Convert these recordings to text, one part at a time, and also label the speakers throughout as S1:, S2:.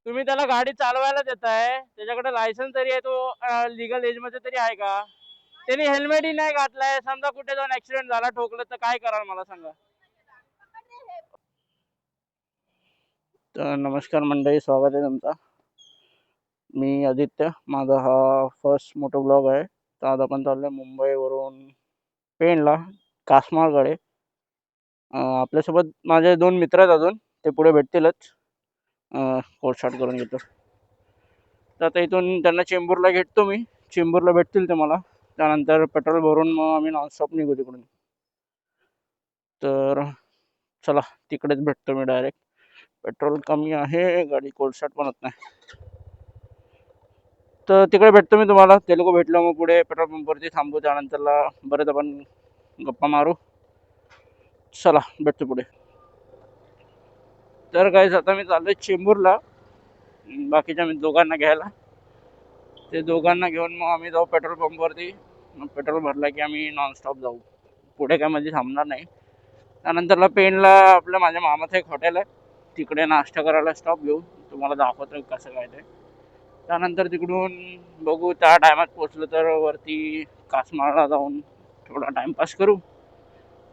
S1: तुम्ही त्याला गाडी चालवायला देताय, त्याच्याकडे लायसन्स तरी आहे, तो लिगल एज मध्ये तरी आहे का? त्यांनी हेल्मेटही नाही घातलाय, समजा कुठे जाऊन ऍक्सिडेंट झाला, ठोकलं तर काय कराल मला सांगा. तर नमस्कार मंडळी, स्वागत आहे तुमचा. मी आदित्य, माझा हा फर्स्ट मोटो ब्लॉग आहे. तर आज आपण चाललोय मुंबईवरून पेणला, कासमाळकडे. आपल्यासोबत माझे 2 मित्र आहेत अजून, ते पुढे भेटतीलच. कोर्ट शॉट करून घेतो. तर आता इथून त्यांना चेंबूरला घेतो मी, चेंबूरला भेटतील ते मला. त्यानंतर पेट्रोल भरून मग आम्ही नॉनस्टॉप निघू तिकडून. तर चला, तिकडेच भेटतो मी डायरेक्ट. पेट्रोल कमी आहे, गाडी कोल्ड स्टार्ट पण होत नाही. तर तिकडे भेटतो मी तुम्हाला. ते लोक भेटलं मग पुढे पेट्रोल पंपवरती थांबू, त्यानंतरला बरेच आपण गप्पा मारू. चला भेटतो पुढे. तर गाईस, आता मी चाललोय चेंबूरला बाकीच्या दोघांना घ्यायला. ते दोघांना घेऊन मग आम्ही जाऊ पेट्रोल पंपवरती. मग पेट्रोल भरला की आम्ही नॉनस्टॉप जाऊ. पुढे काय मध्ये थांबणार नाही. त्यानंतरला पेणला आपल्या माझ्या मामाचं एक हॉटेल आहे, तिकडे नाश्ता करायला स्टॉप घेऊ. तुम्हाला दाखवतो कसं काय ते. त्यानंतर तिकडून बघू, त्या टायमात पोचलो तर वरती कासमाळला जाऊन थोडा टाइमपास करू.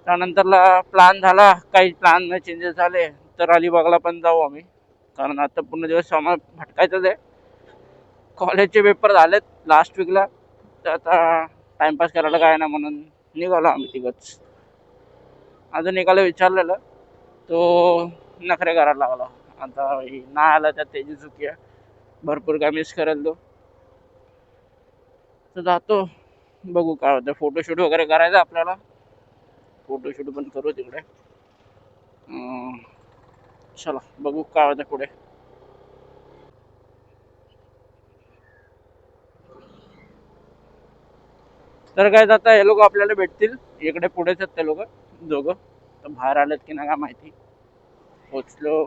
S1: त्यानंतरला प्लॅन झाला, काही प्लॅन चेंजेस झाले तर अलिबागला पण जाऊ आम्ही, कारण आता पूर्ण दिवस समय भटकायचंच आहे. कॉलेजचे पेपर झालेत लास्ट वीकला, तर आता टाइमपास करायला काय ना म्हणून निघालो आम्ही तिघच. अजून एकाला विचारलेलं, तो नखरे करायला लागला. आता नाही आला तर त्याची चुकी आहे, भरपूर काय मिस करेल तो. तर जातो, बघू काय होतं. फोटोशूट वगैरे करायचं आपल्याला, फोटोशूट पण करू तिकडे. चला बघू काय होतं पुढे. तर काय, आता हे लोक आपल्याला भेटतील इकडे, पुढेच आहेत ते लोक दोघं. तर बाहेर आलेत की नाही काय माहिती. पोचलो,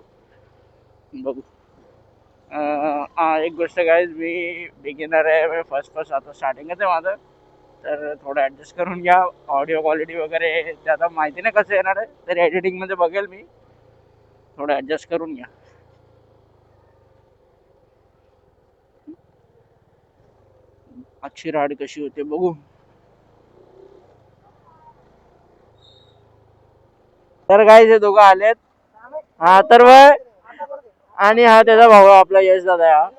S1: बघू. एक गोष्ट गाईज, मी बिगिनर आहे, फर्स्ट आता स्टार्टिंगच आहे माझं. तर थोडं ॲडजस्ट करून घ्या. ऑडिओ क्वालिटी वगैरे ते आता माहिती नाही कसं येणार आहे, तर एडिटिंगमध्ये बघेल मी. थोडं ॲडजस्ट करून घ्या. आजची राड कशी होते बघू. तर गाईज, हे दोघं आलेत. हा तर आणि हा त्याचा भाऊ आपला यश दादा. हा,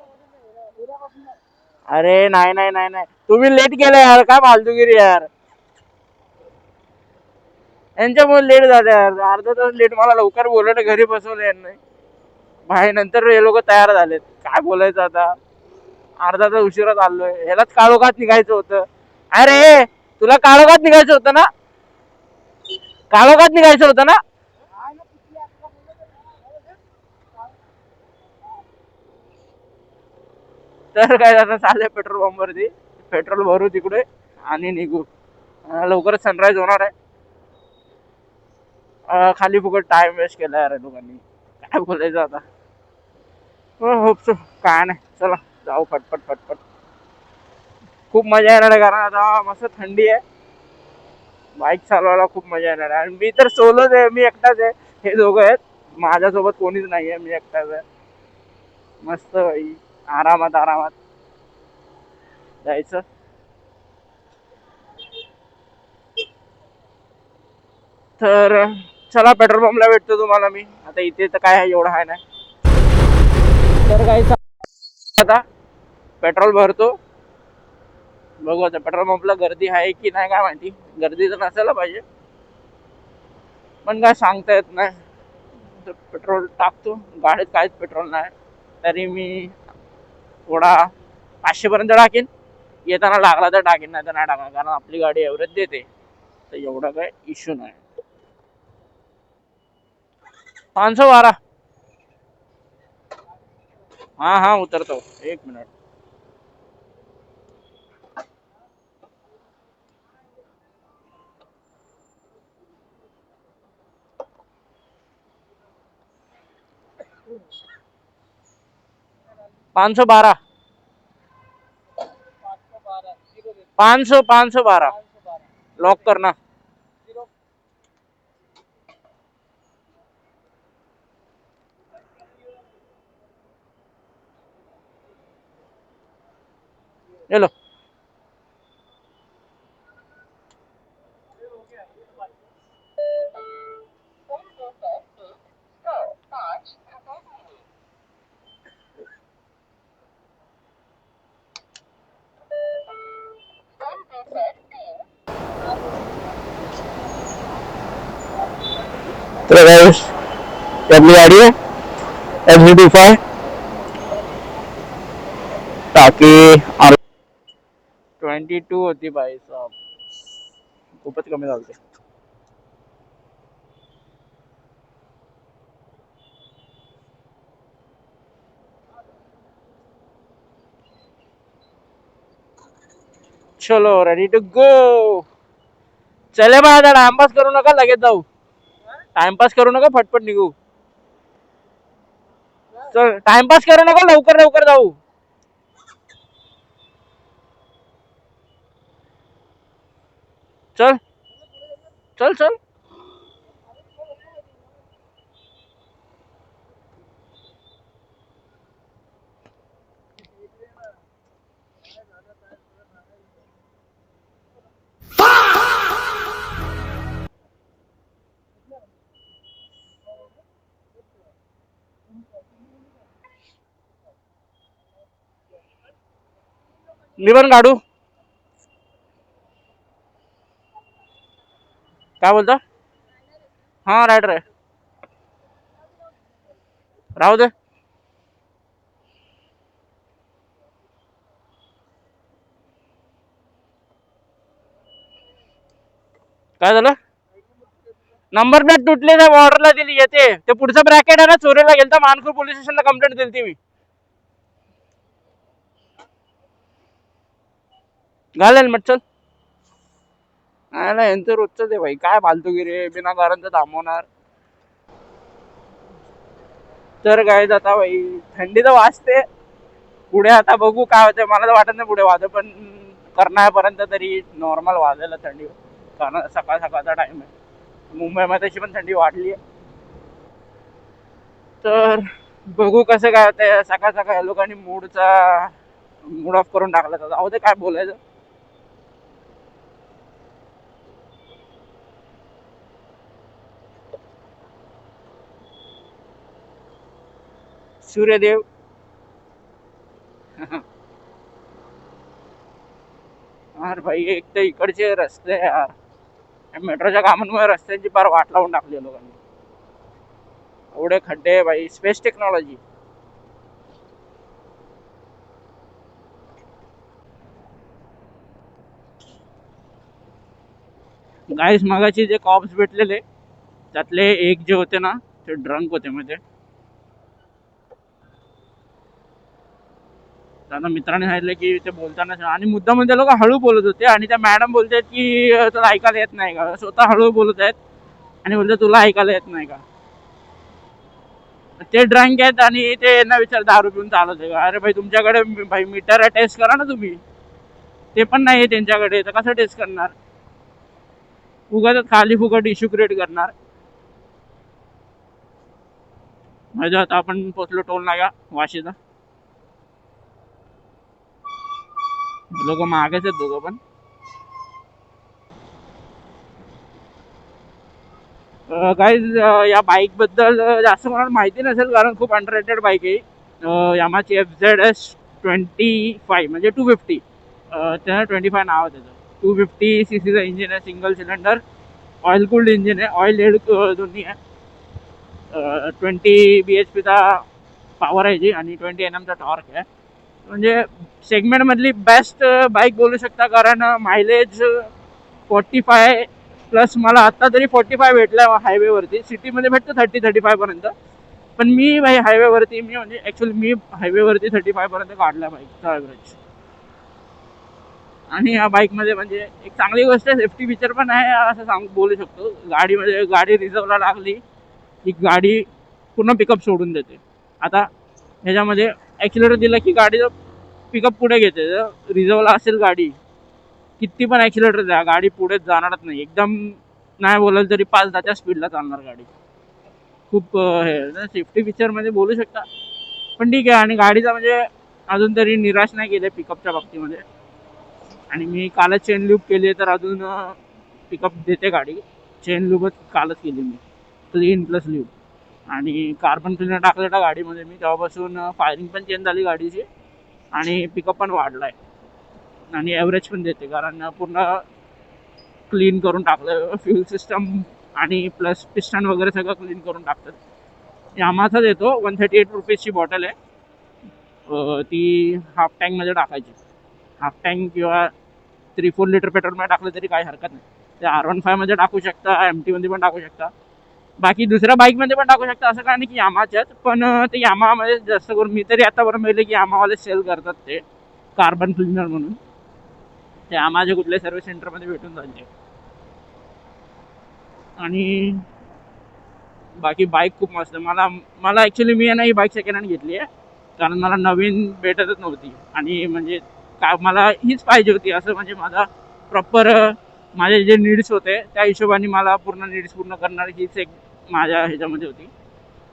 S1: अरे नाही नाही नाही नाही, तुम्ही लेट केलं यार, काय फालतूगिरी यार. यांच्यामुळे लेट झालं यार, अर्धा तास लेट. मला लवकर बोलवलं, घरी बसवलं यांनी. भाई नंतर हे लोक तयार झालेत, काय बोलायचं आता. अर्धा तास उशिरा चाललोय, ह्यालाच काळोखात निघायचं होतं. अरे तुला काळोखात निघायचं होतं ना, काळोखात निघायचं होतं ना. तर काय, आता चाललंय पेट्रोल पंपवरती, पेट्रोल भरू तिकडे आणि निघू. लवकरच सनराईज होणार आहे. खाली फुकट टाइम वेस्ट केला यार लोकांनी, काय बोलायचं आता. होप सो काय नाही. चला जाऊ फटफट फटफट. खूप मजा येणार आहे, कारण आता मस्त थंडी आहे. बाईक चालवायला खूप मजा येणार आहे. आणि मी तर सोलोच आहे, मी एकटाच आहे. हे दोघं आहेत, माझ्यासोबत कोणीच नाही आहे, मी एकटाच आहे. मस्त भाई, आरामात आरामात जायचं. तर चला, पेट्रोल पंपला भेटतो तुम्हाला मी. आता इथे तर काय एवढं आहे नाही. तर काही आता पेट्रोल भरतो, बघू. आता पेट्रोल पंपला गर्दी आहे की नाही काय माहिती. गर्दी तर नसायला पाहिजे, पण काय सांगता येत नाही. तर पेट्रोल टाकतो, गाडीत काहीच पेट्रोल नाही. तरी मी थोडा 500 पर्यंत टाकेन. येताना लागला तर टाकेन, नाही तर नाही टाकणार, कारण आपली गाडी एव्हरेज देते, तर एवढा काय इश्यू नाही. 512. हाँ हाँ उतरता हूँ, 1 मिनट. 512. 512 लॉक करना. चलो तो गाइस अपनी गाड़ी है XZ25 ताकि 22 होती भाई साहब खूपच कमी झालते. चलो रेडी टू गो. चले बा आता टाइमपास करू नका लगेच जाऊ. टाइमपास करू नका फटफट निघू. चल टाइमपास करू नका लवकर लवकर जाऊ. चल चल चल. मी पण काढू. काय बोलता. हा राईट आहे. राहू दे. काय झालं. नंबर प्लेट तुटली ना बॉर्डरला दिली येते. ते पुढचं ब्रॅकेट आहे ना चोरीला गेलं तर मानखूर पोलीस स्टेशनला कंप्लेंट दिली मी. घाल हेल्मेट चल. नाही यांचं रोजच आहे भाई काय फालतूगिरी बिना कारण थांबवणार. तर काय आता भाई थंडी तर वाजते. पुढे आता बघू काय होतं. मला तर वाटत नाही पुढे वाजत पण करण्यापर्यंत तरी नॉर्मल वाजेल थंडी. कारण सकाळ सकाळचा टाइम आहे. मुंबईमध्ये तशी पण थंडी वाढली आहे. तर बघू कसं काय होतं. सकाळ सकाळ या लोकांनी मूड ऑफ करून टाकला तर जाऊ दे काय बोलायचं. सूर्यदेव यार भाई एक तर इकडचे रस्ते यार मेट्रोच्या कामांमुळे रस्त्यांची फार वाट लावून टाकली लोकांनी. एवढे खड्डे भाई स्पेस टेक्नॉलॉजी. गाईस मगाची जे कॉप्स भेटलेले त्यातले एक जे होते ना ते ड्रंक होते मध्ये. त्यांना मित्राने सांगितलं की ते बोलताना आणि मुद्दा म्हणजे लोक हळू बोलत होते आणि त्या मॅडम बोलतात की तुला ऐकायला येत नाही का. स्वतः हळू बोलत आहेत आणि बोलतात तुला ऐकायला येत नाही का. ते ड्रंक आहेत आणि ते यांना विचार दारू पिऊन चालत आहे का. अरे भाई तुमच्याकडे भाई मीटर टेस्ट करा ना तुम्ही. ते पण नाही त्यांच्याकडे तर कसं टेस्ट करणार. उगाच खाली फुकट इश्यू क्रिएट करणार. म्हणजे आता आपण पोचलो टोल नाका वाशीचा. लोक मागेच आहेत दोघं पण. गाईज या बाईक बद्दल जास्त मला माहिती नसेल कारण खूप अंडररेटेड बाईक आहे. यामाची FZS25 म्हणजे 250. त्यानं 25 नाव आहे त्याचं. 250cc इंजिन आहे. Single cylinder oil cooled engine आहे. ऑइल हेड दोन्ही आहे. 20 bhp चा पॉवर आहे जी आणि 20 Nm चा टॉर्क आहे. म्हणजे सेगमेंटमधली बेस्ट बाईक बोलू शकता कारण मायलेज 45 प्लस. मला आता तरी 45 भेटला हायवेवरती. सिटीमध्ये भेटतो 30-35 पर्यंत. पण मी भाई हायवेवरती म्हणजे ॲक्च्युली मी हायवेवरती 35 पर्यंत काढला बाईकचा ॲव्हरेज. आणि या बाईकमध्ये म्हणजे एक चांगली गोष्ट आहे सेफ्टी फीचर पण आहे असं बोलू शकतो. गाडीमध्ये गाडी रिझर्वला लागली की गाडी पूर्ण पिकअप सोडून देते. आता ह्याच्यामध्ये ॲक्सिलेटर दिलं की गाडीचं पिकअप पुढे घेते. रिझर्वला असेल गाडी किती पण ॲक्सिलेटर द्या गाडी पुढेच जाणारच नाही. एकदम नाही बोलाल तरी 5-10च्या स्पीडला चालणार गाडी. खूप हे सेफ्टी फीचरमध्ये बोलू शकता. पण ठीक आहे आणि गाडीचा म्हणजे अजून तरी निराश नाही केलं पिकअपच्या बाबतीमध्ये. आणि मी कालच चेन लूप केली आहे, तर अजून पिकअप देते गाडी. चेन लूपच कालच केली मी, क्लीन प्लस लूप. आणि कार्बन क्लिनर टाकलेला गाडीमध्ये मी, तेव्हापासून फायरिंग पण चेंज झाली गाडीची आणि पिकअप पण वाढला आहे आणि ॲव्हरेज पण देते, कारण पूर्ण क्लीन करून टाकलं फ्यूल सिस्टम आणि प्लस पिस्टन वगैरे सगळं क्लीन करून टाकतात. यामाचाच येतो, 138 रुपीजची बॉटल आहे. ती हाफ टँकमध्ये टाकायची. हाफ टँक किंवा 3-4 लिटर पेट्रोलमध्ये टाकलं तरी काही हरकत नाही. ते R15मध्ये टाकू शकता, MTमध्ये पण टाकू शकता, बाकी दुसऱ्या बाईकमध्ये पण टाकू शकता. असं काय नाही की यामाच्याच, पण ते यामामध्ये जास्त करून मी तरी आतापर्यंत पाहिलं की यामावाले सेल करतात ते कार्बन क्लिनर म्हणून. ते यामाच्या कुठल्याही सर्व्हिस सेंटरमध्ये भेटून जाईल ते. आणि बाकी बाईक खूप मस्त. मला ॲक्च्युली मी ना ही बाईक सेकंड हँड घेतली आहे, कारण मला नवीन भेटतच नव्हती. आणि म्हणजे का मला हीच पाहिजे होती, असं म्हणजे माझा प्रॉपर माझे जे नीड्स होते त्या हिशोबाने मला पूर्ण नीड्स पूर्ण करणारी हीच एक माझ्या ह्याच्यामध्ये होती.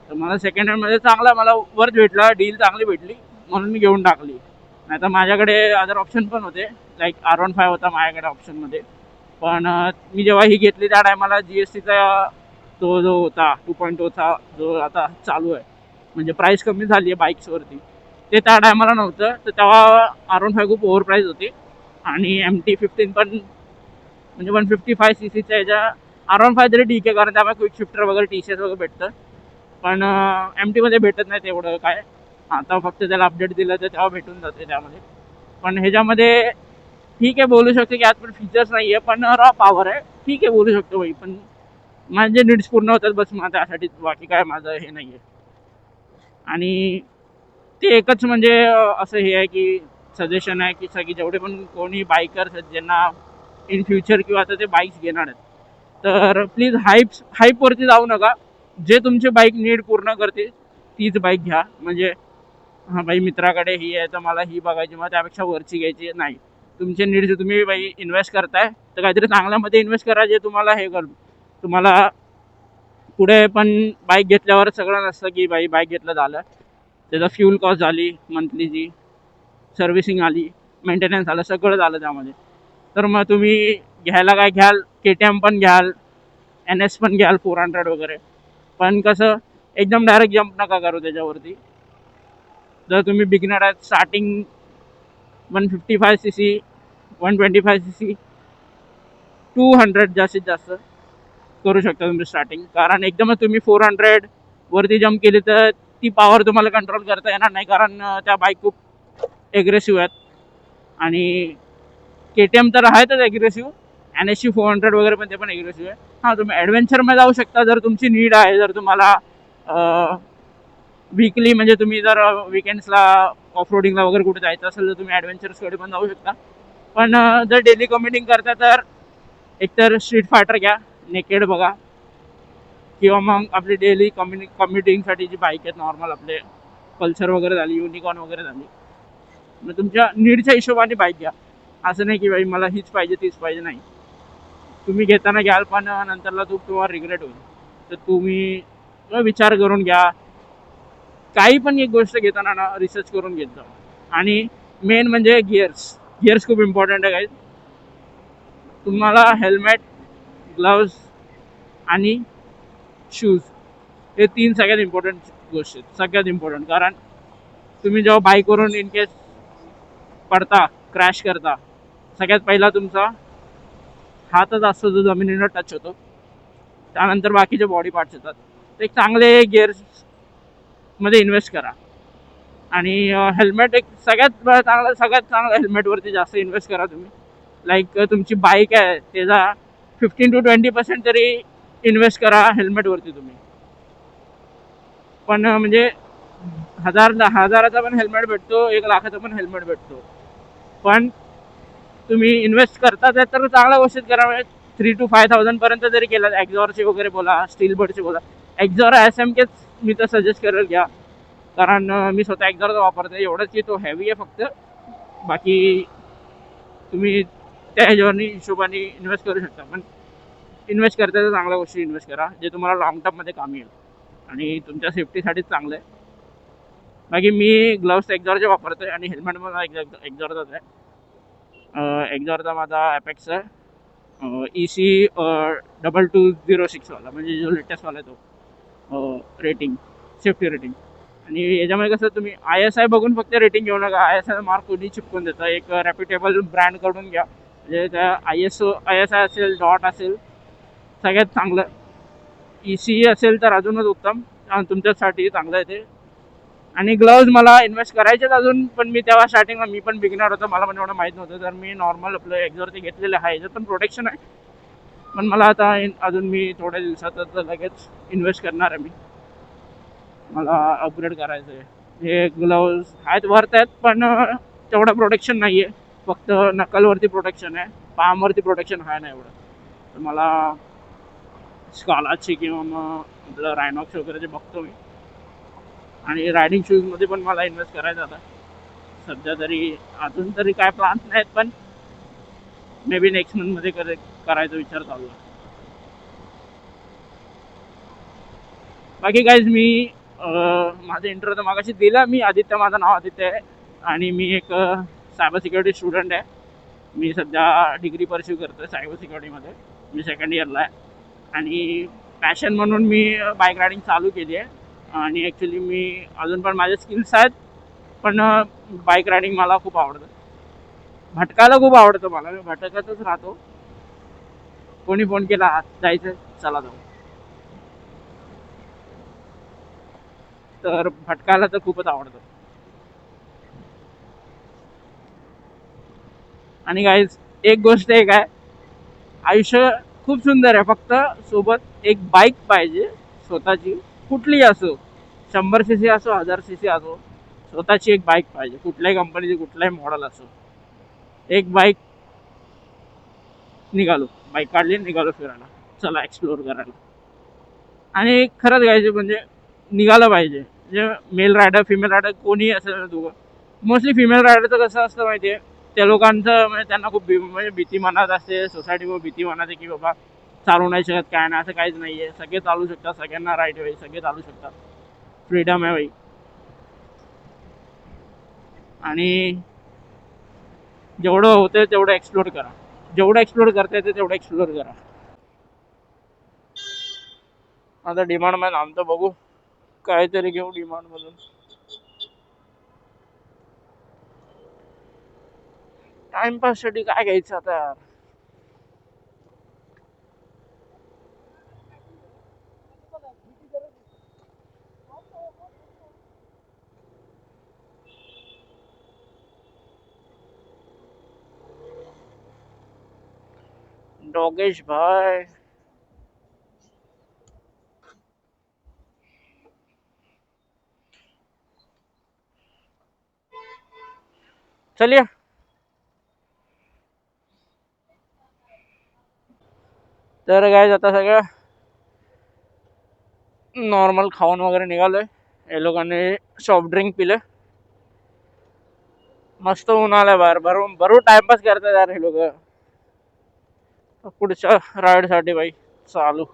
S1: तर मला सेकंड हँडमध्ये चांगला मला वर्थ भेटला, डील चांगली भेटली, म्हणून मी घेऊन टाकली. नाही तर माझ्याकडे अदर ऑप्शन पण होते, लाईक R15 होता माझ्याकडे ऑप्शनमध्ये. पण मी जेव्हा ही घेतली त्या टायमाला GSTचा तो जो होता 2.0चा जो आता चालू आहे, म्हणजे प्राईस कमी झाली आहे बाईक्सवरती, ते त्या टायमाला नव्हतं. तर तेव्हा R15 खूप ओव्हर प्राईस होती. आणि MT-15 पण म्हणजे 155cc ह्याच्या R15 तरी ठीक आहे, कारण त्यामुळे क्विक शिफ्टर वगैरे TCS वगैरे भेटतं. पण MTमध्ये भेटत नाही तेवढं काय. आता फक्त त्याला अपडेट दिलं तर तेव्हा भेटून जाते त्यामध्ये. पण ह्याच्यामध्ये ठीक आहे, बोलू शकतो की आज पण फीचर्स नाही आहे, पण रॉ पॉवर आहे, ठीक आहे बोलू शकतो भाई. पण माझे नीड्स पूर्ण होतात बस, मग त्यासाठी बाकी काय माझं हे नाही आहे. आणि ते एकच म्हणजे असं हे आहे की सजेशन आहे की सगळी जेवढे पण कोणी बाईकर्स आहेत ज्यांना इन फ्युचर किंवा आता ते बाईक्स घेणार आहेत, तर प्लीज हाईपवरती जाऊ नका. जे तुमची बाईक नीड पूर्ण करते तीच बाईक घ्या. म्हणजे हां बाई मित्राकडे ही आहे तर मला ही बघायची, मग त्यापेक्षा वरची घ्यायची नाही. तुमचे नीड्स तुम्ही बाई इन्व्हेस्ट करताय तर काहीतरी चांगल्यामध्ये इन्व्हेस्ट करा, जे तुम्हाला हे कर तुम्हाला पुढे पण. बाईक घेतल्यावर सगळं नसतं की बाई बाईक घेतलं झालं, त्याचा फ्यूल कॉस्ट झाली मंथलीची, सर्व्हिसिंग आली, मेंटेनन्स आलं, सगळं झालं त्यामध्ये. तर मग तुम्ही घ्यायला काय घ्याल, KTM पण घ्याल, NS पण घ्याल 400 वगैरे. पण कसं एकदम डायरेक्ट जम्प नका करू त्याच्यावरती. जर तुम्ही बिगिनर आहात, स्टार्टिंग 155cc 125cc 200 जास्तीत जास्त करू शकता तुम्ही स्टार्टिंग. कारण एकदमच तुम्ही 400 वरती जम्प केली तर ती पॉवर तुम्हाला कंट्रोल करता येणार नाही, कारण त्या बाईक खूप एग्रेसिव्ह आहेत. आणि KTM तर आहेतच एग्रेसिव्ह, NSC 400 वगैरे पण ते पण एग्रेसिव्ह आहे. हां, तुम्ही ॲडव्हेंचरमध्ये जाऊ शकता जर तुमची नीड आहे. जर तुम्हाला वीकली म्हणजे तुम्ही जर विकेंड्सला ऑफ रोडिंगला वगैरे कुठे जायचं असेल तर तुम्ही ॲडव्हेंचर्सकडे पण जाऊ शकता. पण जर डेली कम्युटिंग करता तर एकतर स्ट्रीट फायटर घ्या, नेकेड बघा, किंवा मग आपली डेली कम्युटिंगसाठी जी बाईक आहेत नॉर्मल, आपले पल्सर वगैरे झाली, युनिकॉर्न वगैरे झाली. मग तुमच्या नीडच्या हिशोबाने बाईक घ्या. असं नाही की बाई मला हीच पाहिजे तीच पाहिजे, नाही. तुम्ही घेताना घ्याल पण नंतरला तुम्हाला रिग्रेट होईल. तर तुम्ही विचार करून घ्या. काही पण एक गोष्ट घेताना ना रिसर्च करून घेत जा. आणि मेन म्हणजे गिअर्स खूप इम्पॉर्टंट आहे. तुम्हाला हेल्मेट, ग्लव्स आणि शूज हे 3 सगळ्यात इम्पॉर्टंट गोष्ट आहेत, सगळ्यात इम्पॉर्टंट. कारण तुम्ही जेव्हा बाईकवरून इन केस पडता, क्रॅश करता, सगळ्यात पहिला तुमचा हातच असतो जो जमिनीला टच होतो, त्यानंतर बाकीचे बॉडी पार्ट्स येतात. ते चांगले गिअर्समध्ये इन्व्हेस्ट करा. आणि हेल्मेट एक सगळ्यात चांगलं हेल्मेटवरती जास्त इन्व्हेस्ट करा तुम्ही. लाईक तुमची बाईक आहे त्याचा 15 to 20% तरी इन्व्हेस्ट करा हेल्मेटवरती तुम्ही. पण म्हणजे हजाराचा पण हेल्मेट भेटतो, 1,00,000चा पण हेल्मेट भेटतो. पण तुम्ही इन्व्हेस्ट करता तर चांगल्या गोष्टीत करा. 3 to 5,000 पर्यंत जरी केलं, एक्झॉरचे वगैरे बोला, स्टील बर्डचे बोला, एक्झॉर SMKच मी तर सजेस्ट करेल घ्या. कारण मी स्वतः एक्झॉरचा वापरतो. एवढंच की तो हेवी आहे फक्त, बाकी तुम्ही त्या हिशोबाने इन्व्हेस्ट करू शकता. पण इन्व्हेस्ट करता तर चांगल्या गोष्टी इन्व्हेस्ट करा, जे तुम्हाला लॉंग टर्ममध्ये कामी येईल आणि तुमच्या सेफ्टीसाठीच चांगलं आहे. बाकी मी ग्लव्स एक्झॉरचे वापरतो आहे आणि हेल्मेट मला एक्झॉरचाच आहे. एक्झॉरचा माझा ॲपेक्स आहे, EC 2206वाला, म्हणजे जो लेटेस्टवाला आहे तो रेटिंग, सेफ्टी रेटिंग. आणि याच्यामध्ये कसं तुम्ही ISI बघून फक्त रेटिंग घेऊ नका, ISI मार्क कोणी चिपकून देतं, एक रेप्युटेबल ब्रँडकडून घ्या, म्हणजे त्या ISI असेल, डॉट असेल, सगळ्यात चांगलं. EC असेल तर अजूनच उत्तम, तुमच्यासाठी चांगलं आहे ते. आणि ग्लव्ज मला इन्व्हेस्ट करायचेच अजून, पण मी तेव्हा स्टार्टिंगला मी पण बिगिनर होतो, मला पण एवढं माहीत नव्हतं, तर मी नॉर्मल आपलं एक्झॉरचे घेतलेले आहे. याच्यात पण प्रोटेक्शन आहे, पण मला आता अजून मी थोड्या दिवसातच लगेच इन्व्हेस्ट करणार आहे. मला अपग्रेड करायचं आहे. हे ग्लव्ज आहेत, वर्थ आहेत, पण तेवढं प्रोटेक्शन नाही आहे. फक्त नकलवरती प्रोटेक्शन आहे, पामवरती प्रोटेक्शन आहे नाही एवढं. तर मला स्कालाची किंवा मग आपलं रायनॉक्स वगैरेचे बघतो मी. आणि रायडिंग शूजमध्ये पण मला इन्व्हेस्ट करायचं आता. सध्या तरी अजून तरी काय प्लॅन्स नाहीत, पण मे बी नेक्स्ट मंथमध्ये करायचा विचार चालू आहे. बाकी गाईज मी माझं इंटरव्ह्यू तर मागाशी दिला मी. आदित्य, माझं नाव आदित्य आहे, आणि मी एक सायबर सिक्युरिटी स्टुडंट आहे. मी सध्या डिग्री परस्यू करतो आहे सायबर सिक्युरिटीमध्ये. मी सेकंड इयरला आहे, आणि पॅशन म्हणून मी बाईक रायडिंग चालू केली आहे. आणि ॲक्च्युली मी अजून पण माझे स्किल्स आहेत, पण बाईक रायडिंग मला खूप आवडतं. भटकायला खूप आवडतं मला, मी भटकतच राहतो. कोणी फोन केला जायचं, चला जाऊ. तर भटकायला तर खूपच आवडतं. आणि गाईज एक गोष्ट एक आहे, आयुष्य खूप सुंदर आहे, फक्त सोबत एक बाईक पाहिजे स्वतःची, कुठलीही असो, 100cc असो, 1000cc असो, स्वतःची एक बाईक पाहिजे, कुठल्याही कंपनीची, कुठल्याही मॉडेल असो. एक बाईक, निघालो, बाईक काढली, निघालो फिरायला, चला एक्सप्लोर करायला. आणि खरंच गायचे म्हणजे निघालं पाहिजे, म्हणजे मेल रायडर, फिमेल रायडर, कोणीही असेल दोघं. मोस्टली फिमेल रायडरचं कसं असतं माहिती आहे, त्या लोकांचं म्हणजे त्यांना खूप म्हणजे भीती मनात असते, सोसायटीवर भीती मनात आहे की बाबा चालू नाही शकत, काय नाही, असं काहीच नाही आहे. सगळे चालू शकतात, सगळ्यांना राईट आहे, सगळे चालू शकतात, फ्रीडम आहे भाई. आणि जेवढं होतं तेवढं एक्सप्लोर करा, जेवढं एक्सप्लोर करता येते तेवढं एक्सप्लोर करा. आता डिमांड मध्ये आमचं बघू, काहीतरी घेऊ डिमांड मधून. टाइमपास साठी काय घ्यायचं आता यार. डॉगेश भाई, चलिए. तर काय आता सगळं नॉर्मल खाऊन वगैरे निघालोय. हे लोकांनी सॉफ्ट ड्रिंक पिले, मस्त ऊन आलाय बाहेर, भरपूर टाइमपास करतात यार हे लोक. पुढच्या राईड साठी बाई चालू.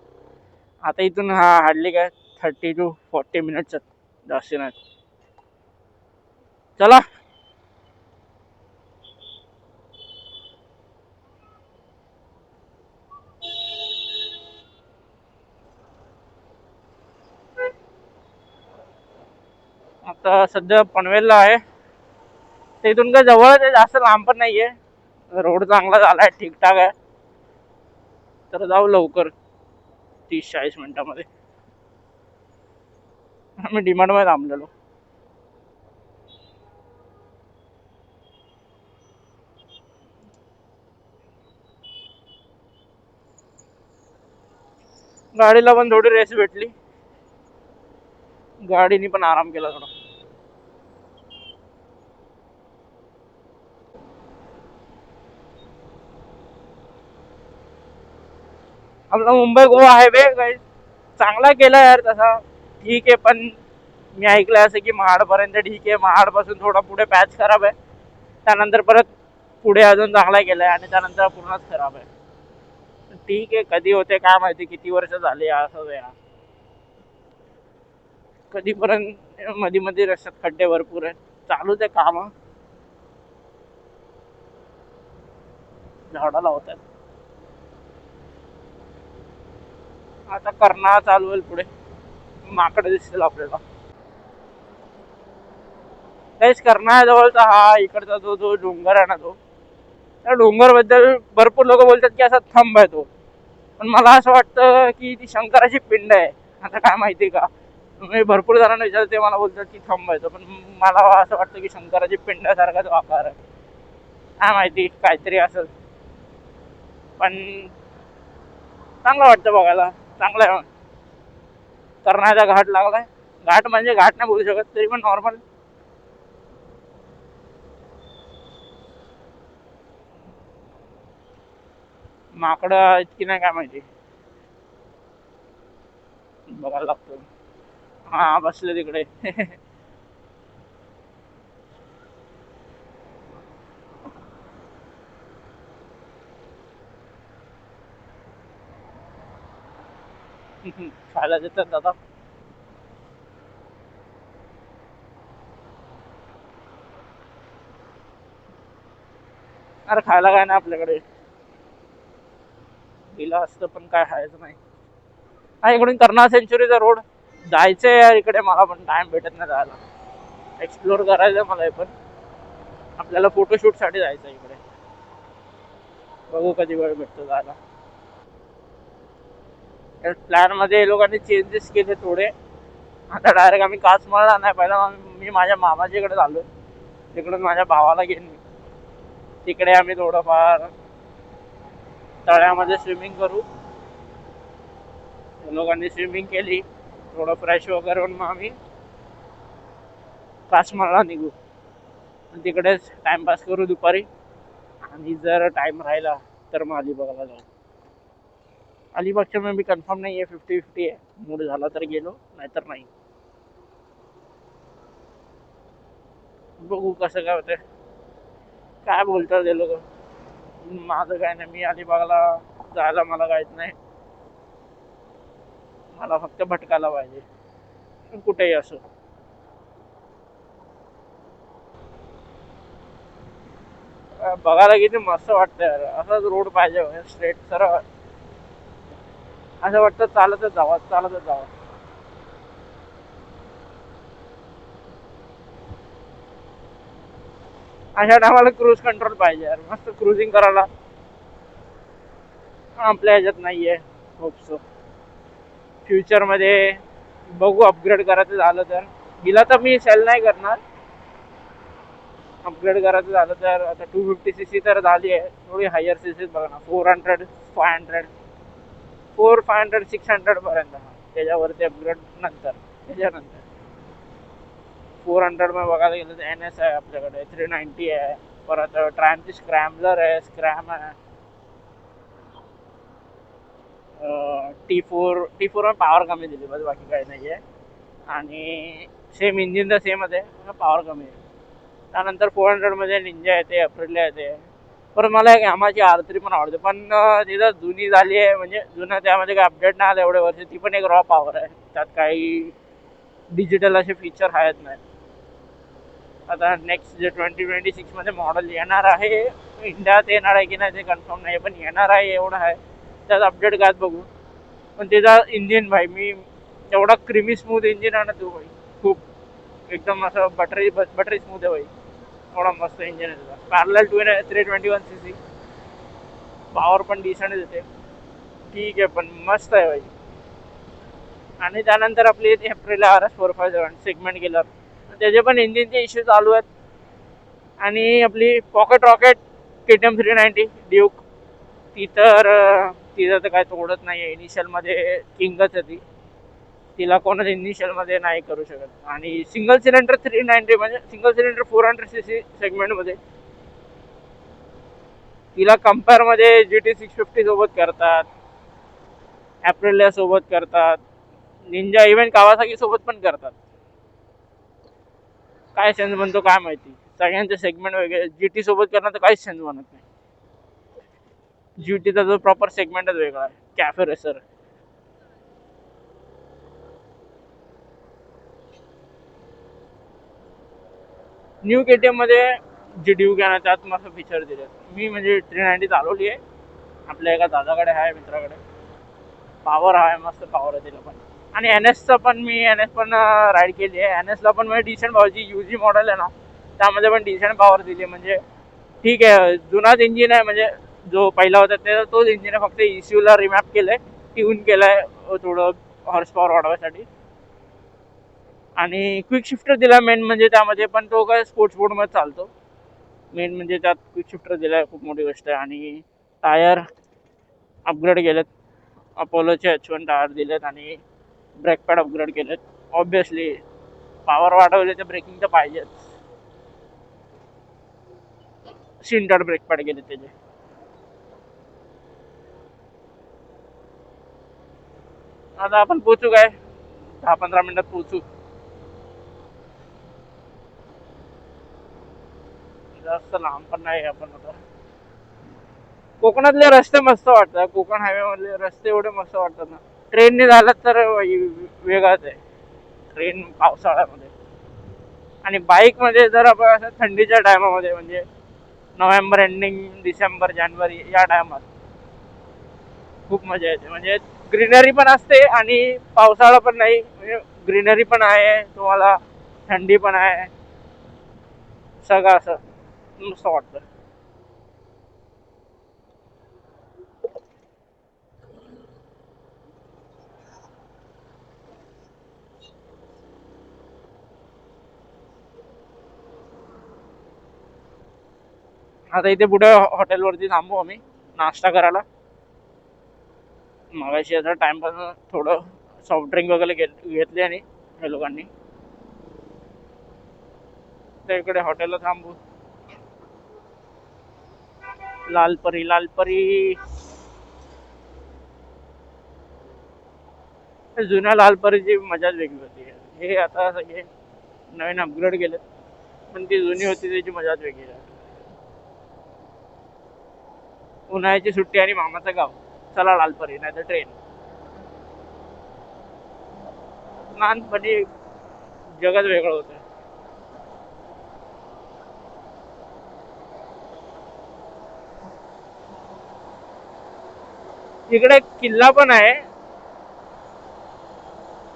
S1: आता इथून हार्डली काय 30 to 40 मिनिट्स, जास्ती नाही. चला. आता सध्या पनवेलला आहे, ते इथून काय जवळच आहे, जास्त लांब पण नाहीये. रोड चांगला झालाय, ठीकठाक आहे, तर जाऊ लवकर 30-40 मिनिटामध्ये. आम्ही डिमांड मध्ये थांबलेलो. गाडीला पण थोडी रेस भेटली, गाडीने पण आराम केला थोडा. आपला मुंबई गोवा हायवे काही चांगला केला यार तसा, ठीक आहे, पण मी ऐकलंय असं की महाडपर्यंत ठीक आहे, महाडपासून थोडा पुढे पॅच खराब आहे, त्यानंतर परत पुढे अजून चांगला केलाय, आणि त्यानंतर पूर्णच खराब आहे. ठीक आहे, कधी होते काय माहिती, किती वर्ष झाले असं यार. कधीपर्यंत मध्ये मध्ये रस्त्यात खड्डे भरपूर आहेत, चालूच आहे काम. झाडं लावतात. आता करणा चालू होईल पुढे, माकडं दिसतील आपल्याला. काहीच जवळचा हा इकडचा जो डोंगर आहे ना, त्या डोंगर बद्दल भरपूर लोक बोलतात की असा थंब आहे तो. पण मला असं वाटतं की ती शंकराची पिंड आहे. आता काय माहिती का, मी भरपूर जणांना विचारते, मला बोलतात की थंब आहे तो, पण मला असं वाटतं की शंकराची पिंडासारखाच आकार आहे. काय माहिती काहीतरी असेल, पण चांगलं वाटतं बघायला. चांगलं आहे. करण्याचा घाट लागलाय. घाट म्हणजे घाट नाही बोलू शकत, तरी पण नॉर्मल. माकडं इतकी नाही काय माहिती, बघायला लागतो. हा बसले तिकडे. खायला देतात दादा. अरे खायला काय नाही आपल्याकडे, दिलं असतं पण काय खायचं नाही. हा इकडून कर्ना सेंचुरीचा रोड जायचंय यार इकडे, मला पण टाइम भेटत नाही जायला. एक्सप्लोर करायचं मला हे, पण आपल्याला फोटोशूट साठी जायचं इकडे. बघू कधी वेळ भेटतो जायला. प्लॅन मध्ये लोकांनी चेंजेस केले थोडे. आता डायरेक्ट आम्ही कासमाळला नाही, पहिला मी माझ्या मामाजीकडे झालो, तिकडून माझ्या भावाला घेऊन तिकडे आम्ही थोडंफार तळ्यामध्ये स्विमिंग करू. लोकांनी स्विमिंग केली, थोडं फ्रेश वगैरे होऊन मग आम्ही कासमाळला निघू. तिकडेच टाइमपास करू दुपारी, आणि जर टाइम राहिला तर मग अलिबागला जाऊ. अलिबागच्या मी कन्फर्म नाही आहे, 50-50 आहे. मूड झाला तर गेलो, नाहीतर नाही. बघू कसं काय होतंय, काय बोलतात ते लोक. माझं काय नाही, मी अलिबागला जायला मला काहीच नाही. मला फक्त भटकायला पाहिजे कुठेही असो. बघायला किती मस्त वाटतंय यार, असाच रोड पाहिजे स्ट्रेट सरळ. असं वाटतं चालतच जावं, चालतच जावं. अशा टायमाला क्रूज कंट्रोल पाहिजे यार, मस्त क्रुझिंग करायला. आपल्या ह्याच्यात नाहीये. होप सो फ्युचर मध्ये बघू, अपग्रेड करायचं झालं तर. हिला तर मी सेल नाही करणार. अपग्रेड करायचं झालं तर आता 250cc तर झाली आहे, थोडी हायर सीसी बघा ना, 400, 500, 400, 600 पर्यंत. त्याच्यावरती अपग्रेड नंतर, त्याच्यानंतर 400 मध्ये बघायला गेलं तर NS आहे आपल्याकडे, 390 आहे, परत ट्रायमची स्क्रॅम्बलर आहे, स्क्रॅम आहे, T4 पॉवर कमी दिली बस, बाकी काही नाही आहे. आणि सेम इंजिन तर सेमच आहे, पॉवर कमी आहे. त्यानंतर 400 मध्ये निंजा येते, अप्रिलिया येते. परत मला एक यामाची R3 पण आवडते, पण तिथं जुनी झाली आहे, म्हणजे जुनं त्यामध्ये काही अपडेट नाही आलं एवढे वर्ष. ती पण एक रॉ पॉवर आहे, त्यात काही डिजिटल असे फीचर आहेत नाही. आता नेक्स्ट जे 2026 मध्ये मॉडेल येणार आहे, इंडियात येणार आहे की नाही ते कन्फर्म नाही, पण येणार आहे एवढं आहे. त्यात अपडेट काय बघू. पण त्याचा इंजिन भाई, मी एवढा क्रिमी स्मूथ इंजिन आहे ना तो भाई, खूप एकदम असं बटरी स्मूथ आहे भाई. एवढा मस्त इंजिन आहे त्याचा. पॅरलल 321cc, पॉवर पण डिसेंट देते. ठीक आहे, पण मस्त आहे भाई. आणि त्यानंतर आपली एप्रिल RS457 सेगमेंट केलं, त्याचे पण इंजिनचे इश्यू चालू आहेत. आणि आपली पॉकेट रॉकेट KTM 390 ड्यूक, तिथं तर काय तोडत नाही आहे. इनिशियलमध्ये किंगच आहे ती, तिला कोणच इनिशियलमध्ये नाही करू शकत. आणि सिंगल सिलेंडर 390 म्हणजे सिंगल सिलेंडर 400cc सेगमेंटमध्ये तिला कंपेअरमध्ये GT650 सोबत करतात, ॲप्रिलिया सोबत करतात, निंजा इव्हन कावासाकी सोबत पण करतात. काय सेन्स बनतो काय माहिती, सगळ्यांचे सेगमेंट वेगळे. GT सोबत करणार तर काहीच सेन्स बनत नाही. GTचा जो प्रॉपर सेगमेंटच वेगळा आहे, कॅफे रेसर. न्यू KTM मध्ये जी ड्यूक आहे ना त्यात मस्त फीचर दिले. मी म्हणजे 390 चालवली आहे, आपल्या एका दादाकडे आहे, मित्राकडे. पॉवर आहे, मस्त पॉवर आहे तिला पण. आणि एन एसचं पण मी एन एस पण राईड केली आहे. एन एसला पण म्हणजे डिसेंट पॉवरची UG मॉडेल आहे ना, त्यामध्ये पण डिसेंट पॉवर दिली. म्हणजे ठीक आहे, जुनाच इंजिन आहे, म्हणजे जो पहिला होता ते तोच इंजिन आहे, फक्त ECUला रिमॅप केलंय, ट्यून केलंय थोडं हॉर्स पॉवर वाढवायसाठी. आणि क्विक शिफ्टर दिला मेन म्हणजे त्यामध्ये, पण तो काय स्पोर्ट्स मोडमध्ये चालतो. मेन म्हणजे त्यात क्विक शिफ्टर दिलाय, खूप मोठी गोष्ट आहे. आणि टायर अपग्रेड केलेत, अपोलोचे H1 टायर दिलेत आणि ब्रेक पॅड अपग्रेड केलेत. ऑब्विसली पॉवर वाढवले तर ब्रेकिंग तर पाहिजेच. सिंटर ब्रेक पॅड गेले त्याचे. आता आपण पोचू काय, 10-15 मिनिटात पोचू. जास्त लांब पण नाही आपण आता. कोकणातले रस्ते मस्त वाटतात, कोकण हायवे मधले रस्ते एवढे मस्त वाटतात ना. ट्रेनने झालं तर वेगळाच आहे, ट्रेन पावसाळ्यामध्ये. आणि बाईक मध्ये जर आपण असं थंडीच्या टायमामध्ये, म्हणजे नोव्हेंबर एंडिंग, डिसेंबर, जानेवारी या टायमात खूप मजा येते. म्हणजे ग्रीनरी पण असते आणि पावसाळा पण नाही, म्हणजे ग्रीनरी पण आहे तुम्हाला, थंडी पण आहे, सगळं असं मस्त वाटतं. आता इथे पुढे हॉटेलवरती थांबू आम्ही नाश्ता करायला. मगाशी आता टाइमपास थोडं सॉफ्ट ड्रिंक वगैरे घेतली आणि हे लोकांनी. त्या इकडे हॉटेलला थांबू. लालपरी, लालपरी जुन्या लालपरीची मजाच वेगळी होती. हे आता सगळे नवीन अपग्रेड केले, पण ती जुनी होती त्याची मजाच वेगळी आहे. उन्हाळ्याची सुट्टी आणि मामाचं गाव, चला लालपरी नाही तर ट्रेन. लहानपणी जगच वेगळं होतं. इकडे किल्ला पण आहे,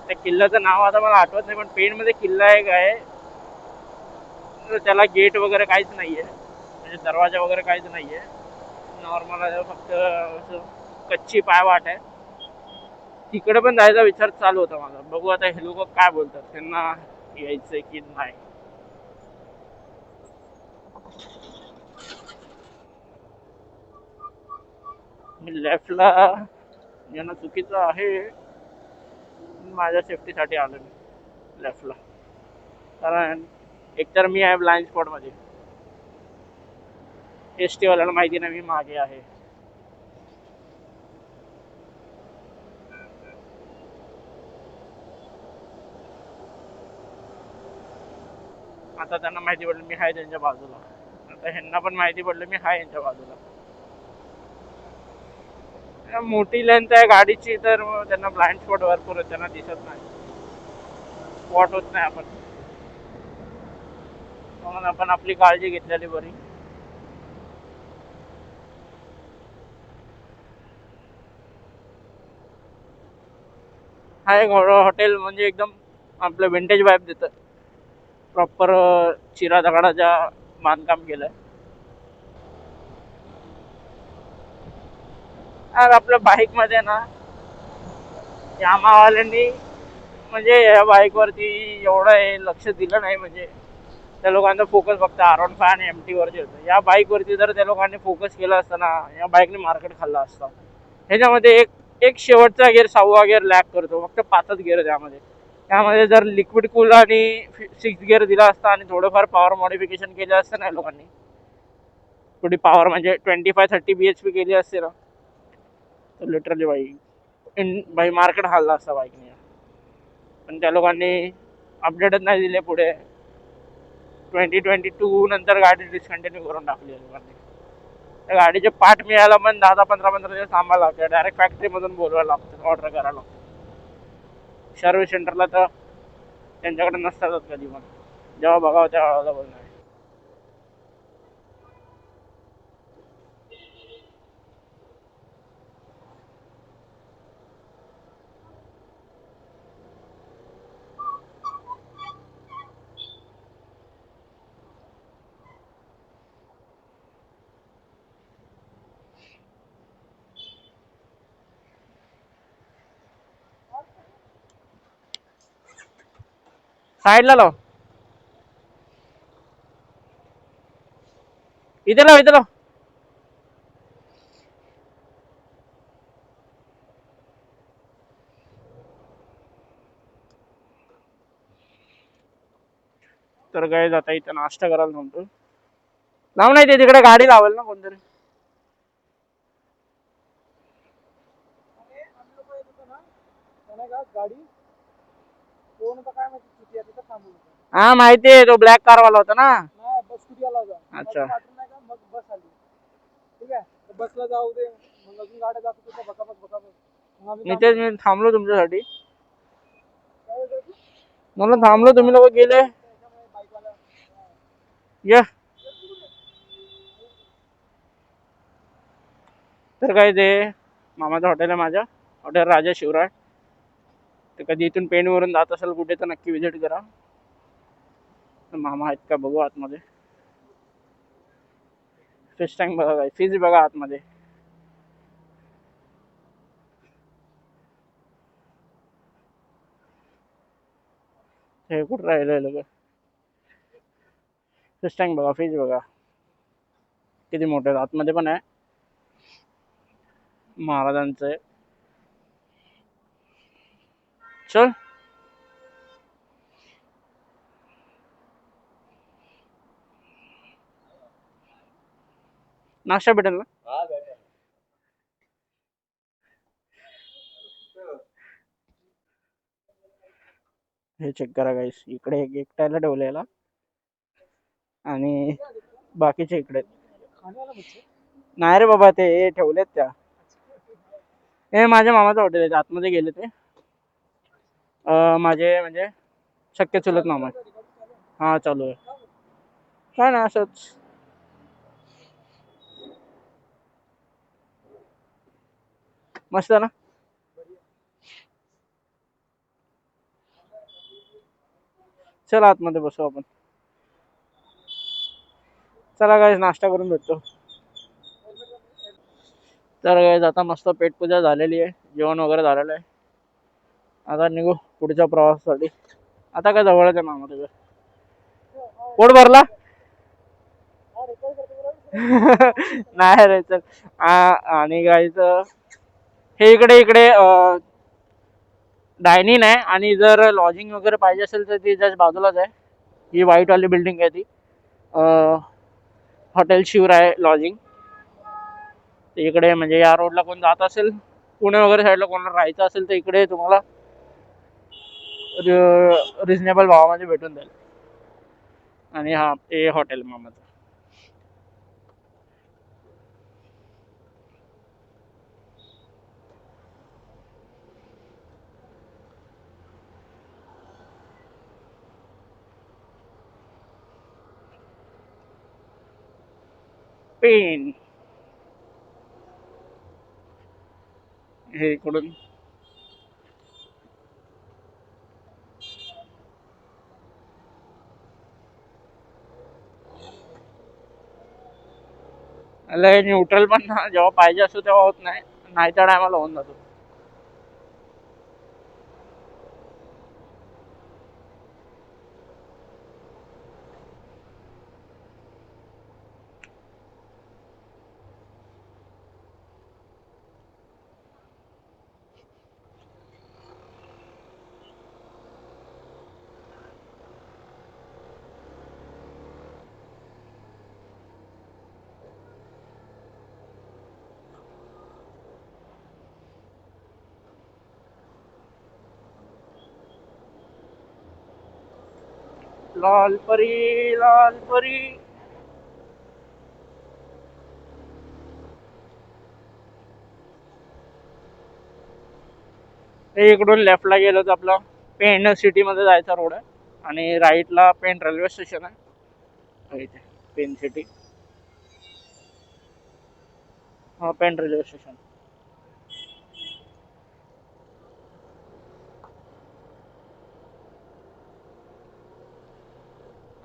S1: त्या किल्ल्याचं नाव आता मला आठवत नाही, पण पेण मध्ये किल्ला एक आहे. त्याला गेट वगैरे काहीच नाहीये, म्हणजे दरवाजा वगैरे काहीच नाहीये. नॉर्मल आहे, फक्त असं कच्ची पायवाट आहे. तिकडे पण जायचा विचार चालू होता माझा. बघू आता हे लोक काय बोलतात, त्यांना यायचंय की नाही. मी लेफ्टला यांना चुकीचं आहे, माझ्या सेफ्टीसाठी आलो मी लेफ्टला. कारण एकतर मी आहे ब्लाइंड स्पॉट मध्ये, ST वाल्याला माहिती नाही मी मागे आहे. आता त्यांना माहिती पडलं मी आहे त्यांच्या बाजूला, आता ह्यांना पण माहिती पडलं मी आहे यांच्या बाजूला. मोठी लेंथ आहे गाडीची, तर त्यांना ब्लाइंड स्पॉट भरपूर आहे, त्यांना दिसत नाही, स्पॉट होत नाही आपण. म्हणून आपण आपली काळजी घेतलेली बरी. हा एक हॉटेल म्हणजे एकदम आपलं विंटेज वाईब देतं. प्रॉपर चिरा दगडाच्या बांधकाम केलंय. आपल्या बाईक मध्ये ना यामावाल्यांनी म्हणजे या बाईक वरती एवढं हे लक्ष दिलं नाही. म्हणजे त्या लोकांचा फोकस फक्त R15 आणि MT वरती होतं. या बाईक वरती जर त्या लोकांनी फोकस केला असता ना, या बाईकने मार्केट खाल्ला असता. ह्याच्यामध्ये एक एक शेवटचा गिअर, 6वा गिअर लॅक करतो, फक्त 5च गिअर त्यामध्ये. त्यामध्ये जर लिक्विड कूल आणि 6 गिअर दिला असता आणि थोडंफार पॉवर मॉडिफिकेशन केलं असतं ना लोकांनी, थोडी पॉवर म्हणजे 25-30 bhp केली असते ना, तर लिटरली बाई मार्केट हल्ला असता बाईकने. पण त्या लोकांनी अपडेटच नाही दिले पुढे. 2022 नंतर गाडी डिस्कंटिन्यू करून टाकली लोकांनी. त्या गाडीचे पार्ट मिळायला पण 10-15 दिवस थांबायला लागते. डायरेक्ट फॅक्टरीमधून बोलवायला लागतं, ऑर्डर करायला लागतं. सर्व्हिस सेंटरला तर त्यांच्याकडे नसतातच कधी पण, जेव्हा बघावं तेव्हा बोलणार. साईडला लाव, इथे लाव, इथे लाव. तर काय आता इथं नाश्ता करायला म्हणतो. लाव नाही, ते तिकडे गाडी लावेल ना कोणतरी. हा माहिती आहे, तो ब्लॅक कार वाला होता ना. अच्छा, मी तेच मी थांबलो तुमच्यासाठी. मला थांबलो, तुम्ही लोक गेले. या तर काय ते मामाचं हॉटेल आहे, माझ्या हॉटेल राजा शिवराय. तर कधी इथून पेणवरून जात असेल कुठे तर नक्की विजिट करा. मामा आहेत का बघू आतमध्ये. फिश टँक बघा, काय फिश बघा आतमध्ये. हे कुठं राहिलं लोक. फिश टँक बघा, फिश बघा किती मोठे. आतमध्ये पण आहे महाराजांचं. चल नाश्ता भेटेल ना. हे चेक करा गाईस, इकडे एक एकट्याला ठेवलेला आणि बाकीचे इकडे. नाही रे बाबा, ते ठेवलेत त्या. हे माझ्या मामाचं हॉटेल आहे, आतमध्ये गेले ते. माझे म्हणजे शक्य चुलत मामा आहे. हा चालू आहे काय ना असंच. मस्त ना. चला आतमध्ये बसू आपण. चला गाईस, नाश्ता करून भेटतो. तर गाईस आता मस्त पेटपूजा झालेली आहे, जेवण वगैरे झालेलं आहे. आता निघू पुढच्या प्रवासासाठी. आता काय जवळच आहे मामा तुझं. पोट भरला. नाही रे चल. आणि गाईच हे इकडे इकडे डायनिंग आहे. आणि जर लॉजिंग वगैरे पाहिजे असेल तर ती जस्ट बाजूलाच आहे. ही व्हाईट वाली बिल्डिंग आहे ती हॉटेल शिवराय लॉजिंग. इकडे म्हणजे या रोडला कोण जात असेल, पुणे वगैरे साईडला कोणाला राहायचं असेल तर इकडे तुम्हाला रिजनेबल भावामध्ये भेटून जाईल. आणि हा हे हॉटेल मामाचं. पेन हे इकडून न्यूट्रल पण जेव्हा पाहिजे असतो तेव्हा होत नाही, नाही त्या टायमाला होऊन जातो. लाल परी लाल परी. हे इकडून लेफ्टला गेलो तर आपला पेण सिटी मध्ये जायचा रोड आहे. आणि राईटला पेण रेल्वे स्टेशन आहे. इथे पेण सिटी. हा पेण रेल्वे स्टेशन.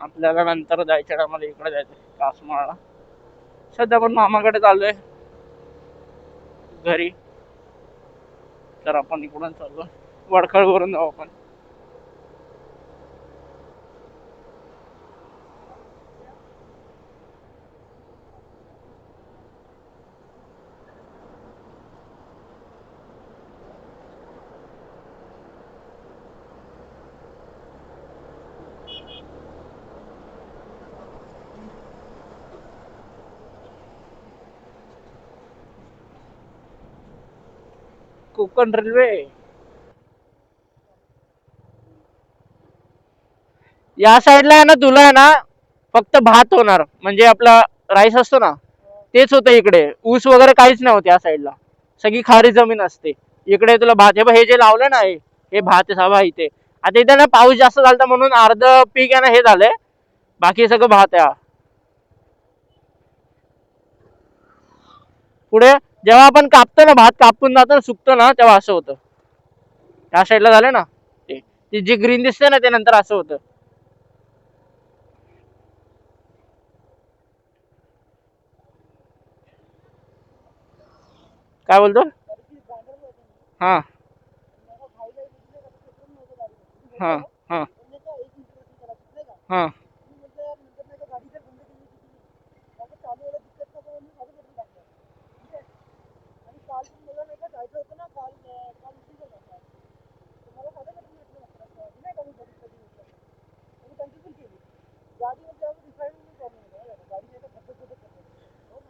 S1: आपल्याला नंतर जायच्या टायमाला इकडे जायचं कासमाळला. सध्या आपण मामाकडे चाललोय घरी. तर आपण इकडून चाललो वडखळ वरून जाऊ आपण. कोकण रेल्वे. या साईडला आहे ना तुला आहे ना फक्त भात होणार, म्हणजे आपला राईस असतो ना तेच होतं इकडे. ऊस वगैरे काहीच नाही होत या साईडला, सगळी खारी जमीन असते. इकडे तुला भात, हे जे लावलं ना हे भात आहे सभा इथे. आता इथे ना पाऊस जास्त झाला म्हणून अर्ध पीक आहे ना हे झालंय, बाकी सगळं भात आहे. पुढे जेव्हा आपण कापतो ना भात, कापून जातो सुकतो ना तेव्हा असं होतं. त्या साईडला झालं ना ते जे ग्रीन दिसतंय ना ते नंतर असं होतं. काय बोलतो? हा हा हा हा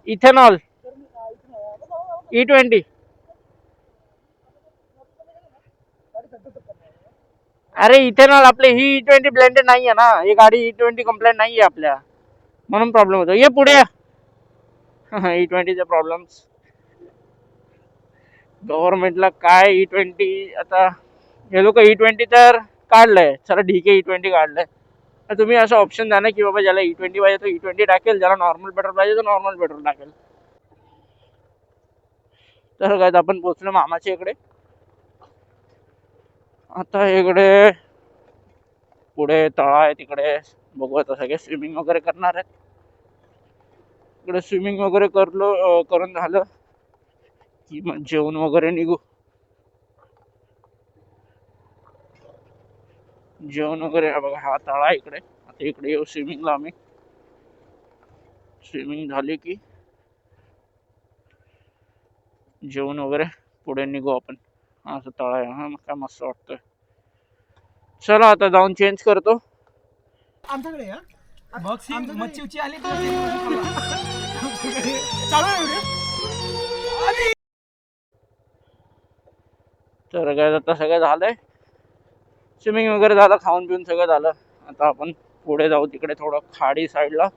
S1: इथेनॉल E20. अरे इथेनॉल आपले ही E20 ब्लेंडेड नाहीये ना, ही गाडी E20 कंप्लेंट नाहीये आपल्या, म्हणून प्रॉब्लेम होतो. ये पुढे E20 चे प्रॉब्लेम्स गव्हर्नमेंटला काय. E20 आता हे लोक E20 तर काढलंय, सर ठीक आहे E20 काढलंय. तर तुम्ही असं ऑप्शन द्या ना की बाबा ज्याला E20 पाहिजे तो E20 टाकेल, ज्याला नॉर्मल पेट्रोल पाहिजे तो नॉर्मल पेट्रोल टाकेल. तर काय आपण पोहोचलो मामाच्या इकडे. आता इकडे पुढे तळा आहे, तिकडे बघू आता सगळे स्विमिंग वगैरे करणार आहेत. इकडे स्विमिंग वगैरे करून झालं की मग जेवण वगैरे निघू. जेवण वगैरे बघा, हा तळा इकडे. आता इकडे येऊ स्विमिंगला आम्ही. स्विमिंग झाली की जेवण वगैरे पुढे निघू आपण. असं तळा आहे, हा काय मस्त वाटतंय. चला आता जाऊन चेंज करतो.
S2: आमच्याकडे मच्छी उची आली चालू.
S1: तर काय आता सगळं झालंय, स्विमिंग वगैरे झालं, खाऊन पिऊन सगळं झालं. आता आपण पुढे जाऊ तिकडे थोडं खाडी साईडला.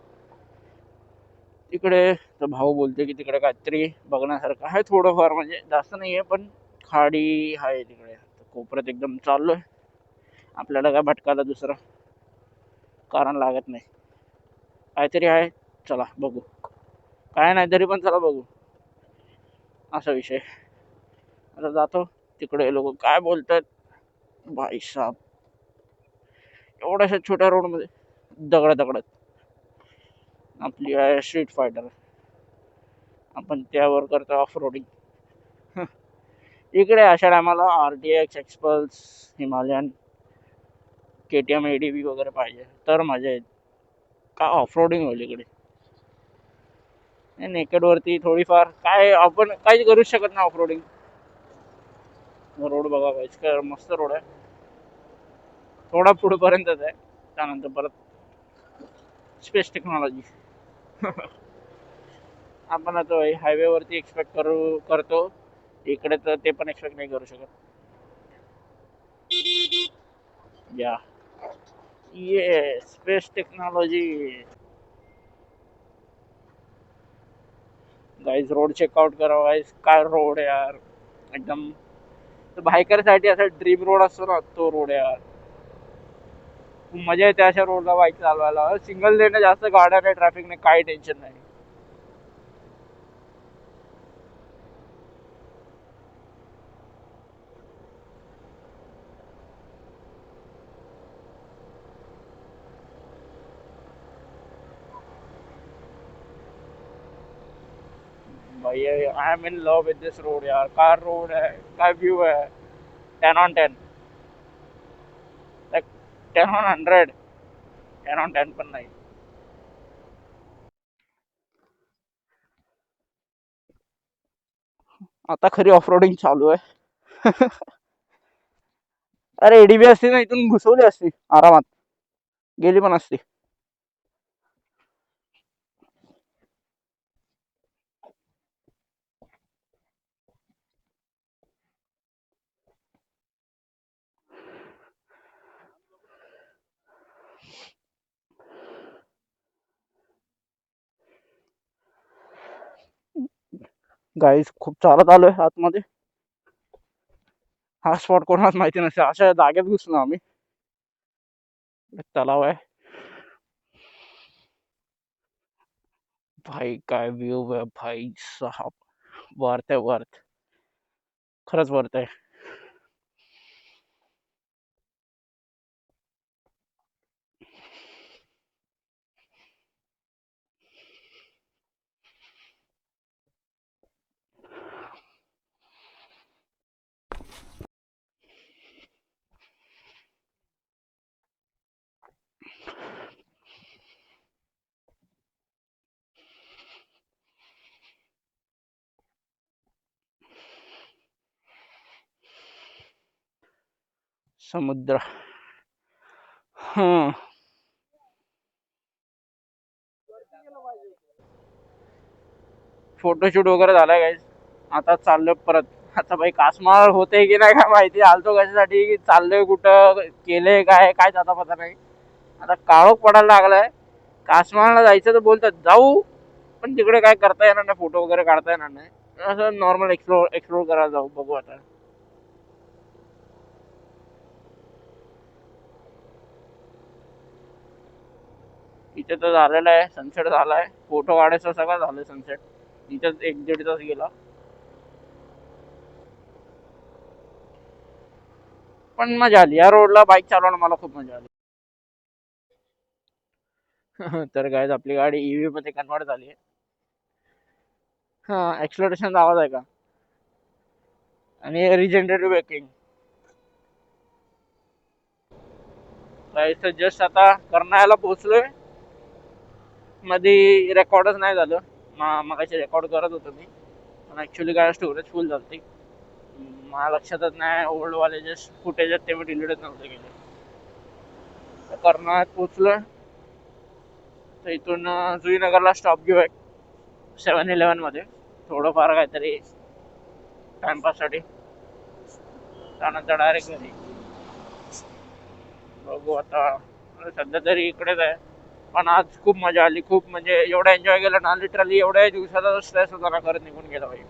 S1: तिकडे तर भाऊ बोलते की तिकडे काहीतरी बघण्यासारखं आहे थोडंफार, म्हणजे जास्त नाहीये पण खाडी आहे तिकडे. कोपऱ्यात एकदम चाललोय, आपल्याला काय भटकायला दुसरं कारण लागत नाही. काहीतरी आहे, चला बघू. काय नाही तरी पण चला बघू, असा विषय. आता जातो तिकडे. लोक काय बोलतात भाई साहब, एवढ्याशा छोट्या रोड मध्ये दगडात आपली आहे स्ट्रीट फायटर, आपण त्यावर करतो ऑफ रोडिंग. इकडे अशा टायमाला RTX, XPulse, Himalayan, KTM ADV वगैरे पाहिजे तर मजा येईल. का ऑफ रोडिंग होईल इकडे. नेकेड वरती थोडीफार काय आपण काहीच करू शकत नाही ऑफ रोडिंग. रोड बघा काय मस्त रोड आहे, थोडा पुढेपर्यंतच आहे, त्यानंतर परत स्पेस टेक्नॉलॉजी. आपण आता हायवे वरती एक्सपेक्ट करतो, इकडे तर ते पण एक्सपेक्ट नाही करू शकत. या ये space technology. Guys road checkout करा गाइस, काय रोड आहे यार एकदम. तर बायकर साठी असा ड्रीम रोड असतो ना, तो रोड आहे यार. मजा येते अशा रोडला बाईक चालवायला. सिंगल लेन, जास्त गाड्या नाही, ट्रॅफिक नाही, काही टेन्शन नाही. भाई आई एम इन लव विद दिस रोड यार. कार रोड है, काय व्यू है. 10 on 10, लाइक 10 on 100. 10 on 10 पण नाही. आता खरी ऑफ रोडिंग चालू आहे. अरे ADV असती ना इथून घुसवली असती आरामात, गेली पण असती. गाईज खूप चालत आलोय आतमध्ये. हा स्पॉट कोणालाच माहिती नसते, अशा जागेत घुसलो आम्ही. एक तलाव आहे. भाई काय व्ह्यू आहे भाई साहब. वर्थ आहे, वर्थ. खरंच वर्थ आहे. समुद्र. हं. फोटोशूट वगैरे झालाय गाईज. आता चाललोय परत. आता भाई कासमाळ होते की नाही काय माहिती. आलतो कशासाठी, चाललोय कुठं, केलंय काय, काय जाता पता नाही. आता काळोख पडायला लागलाय. कासमाळला जायचं तर बोलतात जाऊ, पण तिकडे काय करता येणार नाही, फोटो वगैरे काढता येणार नाही. असं नॉर्मल एक्सप्लोर करायला जाऊ, बघू आता. इथे तर झालेलं आहे, सनसेट झालाय. फोटो काढायचं सगळं झालं सनसेट. इथेच 1-1.5 तास गेला. पण मजा आली या रोडला बाईक चालवणं, मला खूप मजा आली. तर काय, आपली गाडी ईव्ही मध्ये कन्वर्ट झाली आहे. हा, एक्सलरेशनचा आवाज आहे का, आणि रिजनरेटिव्ह ब्रेकिंग. इथं जस्ट आता कर्नाळ्याला पोहोचलोय. मध्ये रेकॉर्डच नाही झालं. मगाशी रेकॉर्ड करत होतो मी, पण ऍक्च्युली काय स्टोरेज फुल झालती. मला लक्षातच नाही, ओल्डवाले जे फुटेज आहेत ते मी डिलीटच नव्हते केले. तर कर्नाळ्यात पोहोचलोय. तर इथून जुईनगरला स्टॉप घेऊ एक 7-11 मध्ये, थोडंफार काहीतरी टाइमपाससाठी. त्यानंतर डायरेक्ट घरी. बघू आता, सध्या तरी इकडेच आहे. पण आज खूप मजा आली, खूप म्हणजे एवढं एन्जॉय केलं ना, लिटरली एवढ्या दिवसाचा स्ट्रेस होता ना, खरंच निघून गेला भाई.